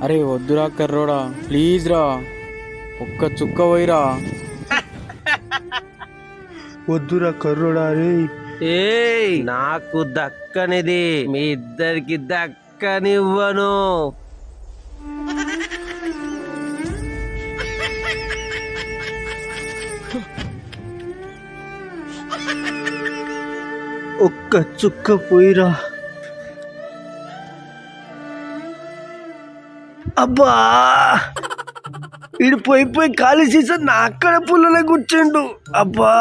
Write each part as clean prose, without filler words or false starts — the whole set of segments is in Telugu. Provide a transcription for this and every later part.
అరే వద్దురా కర్రోడా, ప్లీజ్ రా, ఒక్క చుక్క పోయిరా. వద్దురా కర్రోడా రే. నాకు దక్కనిది మీ ఇద్దరికి దక్కనివ్వను. ఒక్క చుక్క పోయిరా. అబ్బా, ఇడు పోయి ఖాళీ సీసా నా అక్కడ పుల్లలే కూర్చుండు. అబ్బా,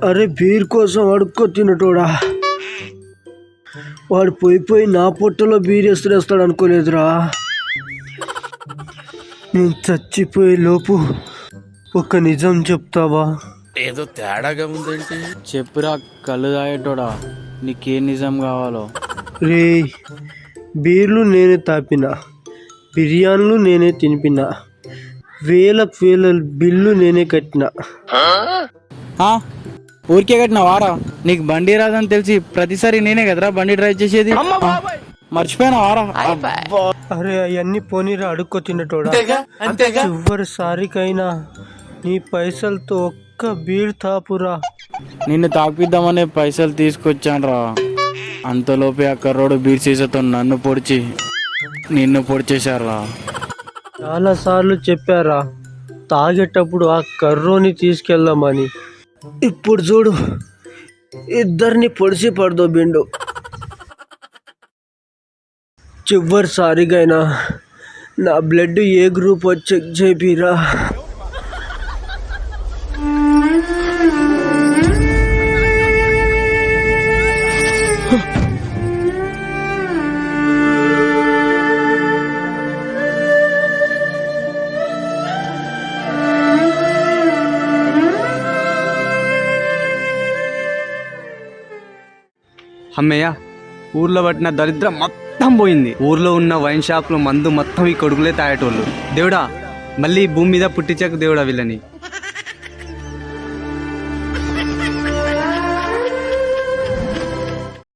అరే బీర్ కోసం అడుక్కో తినటోడా. వాడు పోయి నా పొట్టలో బీర్ వేస్తాడు అనుకోలేదురా. నేను చచ్చిపోయే లోపు ఒక నిజం చెప్తావా? ఏదో తేడాగా ఉందేంటి? చెప్పురా కళ్ళు తాగేటోడా, నీకేం నిజం కావాలో. రే, బీర్లు నేనే తాపిన, బిర్యానీలు నేనే తినిపిన, వేల బిల్లు నేనే కట్టిన. ఊరికే కట్టిన వారా? నీకు బండి రాదని తెలిసి ప్రతిసారి నేనే కదరా బండి డ్రైవ్ చేసేది. మర్చిపోయినా వారా? అరే అవన్నీ పోనీరా, అడుక్కో తినటోడా. చివరిసారికైనా నీ పైసలతో ఒక్క బీర్ తాపురా. నిన్ను తాపిద్దామనే పైసలు తీసుకొచ్చాను రా. అంతలోపే ఆ కర్రోడు బీర్ సీసాతో నన్ను పొడిచి నిన్ను పొడిచేశారా. చాలా సార్లు చెప్పారా తాగేటప్పుడు ఆ కర్రోని తీసుకెళ్దామని. ఇప్పుడు చూడు, ఇద్దరిని పొడిచి పడదోబిండు. చివరిసారిగైనా నా బ్లడ్ ఏ గ్రూప్ చెక్ చేపిరా. అమ్మయ్య, ఊర్లో పట్టిన దరిద్రం మొత్తం పోయింది. ఊర్లో ఉన్న వైన్ షాప్లో మందు మొత్తం ఈ కొడుకులే తాగేటోళ్ళు. దేవుడా, మళ్ళీ భూమి మీద పుట్టించకు దేవుడా వీళ్ళని.